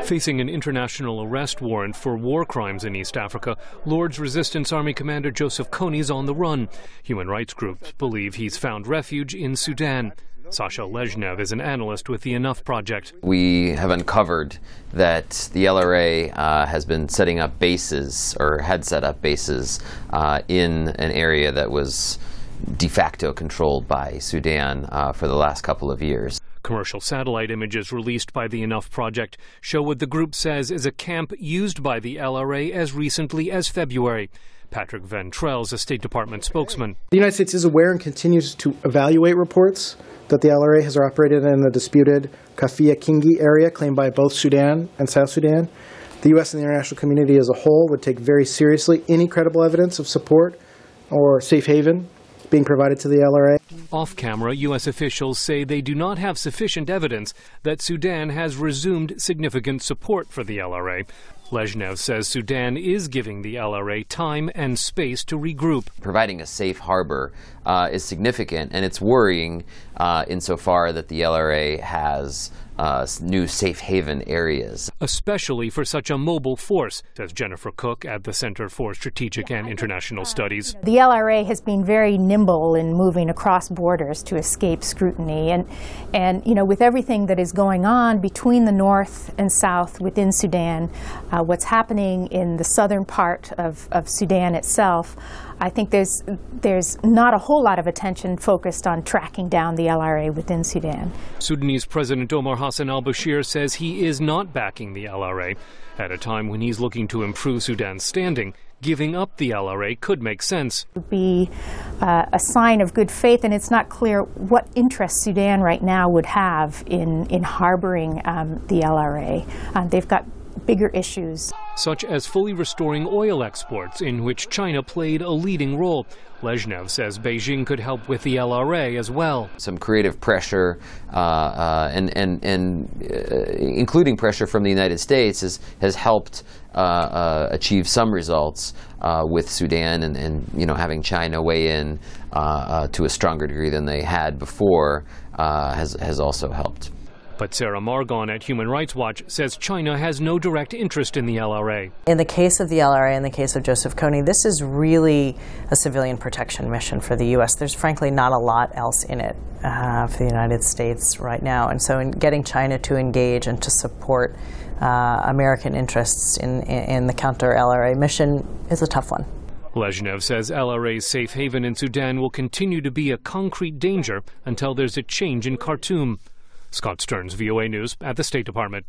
Facing an international arrest warrant for war crimes in East Africa, Lord's Resistance Army Commander Joseph Kony's on the run. Human rights groups believe he's found refuge in Sudan. Sasha Lezhnev is an analyst with the Enough Project. We have uncovered that the LRA has been setting up bases, or had set up bases, in an area that was de facto controlled by Sudan for the last couple of years. Commercial satellite images released by the Enough Project show what the group says is a camp used by the LRA as recently as February. Patrick Ventrell is a State Department spokesman. The United States is aware and continues to evaluate reports that the LRA has operated in the disputed Kafia Kingi area claimed by both Sudan and South Sudan. The U.S. and the international community as a whole would take very seriously any credible evidence of support or safe haven being provided to the LRA. Off-camera, U.S. officials say they do not have sufficient evidence that Sudan has resumed significant support for the LRA. Lezhnev says Sudan is giving the LRA time and space to regroup. Providing a safe harbor is significant, and it's worrying insofar that the LRA has new safe haven areas. Especially for such a mobile force, says Jennifer Cook at the Center for Strategic and International Studies. The LRA has been very nimble in moving across borders to escape scrutiny. And you know, with everything that is going on between the north and south within Sudan, what's happening in the southern part of Sudan itself, I think there's not a whole lot of attention focused on tracking down the LRA within Sudan. Sudanese President Omar Hassan al-Bashir says he is not backing the LRA. At a time when he's looking to improve Sudan's standing, giving up the LRA could make sense. It would be a sign of good faith, and it's not clear what interest Sudan right now would have in harboring the LRA. They've got bigger issues, such as fully restoring oil exports, in which China played a leading role. Lezhnev says Beijing could help with the LRA as well. Some creative pressure, including pressure from the United States, has helped achieve some results with Sudan, and you know, having China weigh in to a stronger degree than they had before has also helped. But Sarah Margon at Human Rights Watch says China has no direct interest in the LRA. In the case of the LRA, in the case of Joseph Kony, this is really a civilian protection mission for the U.S. There's frankly not a lot else in it for the United States right now. And so in getting China to engage and to support American interests in the counter-LRA mission is a tough one. Lezhnev says LRA's safe haven in Sudan will continue to be a concrete danger until there's a change in Khartoum. Scott Stearns, VOA News at the State Department.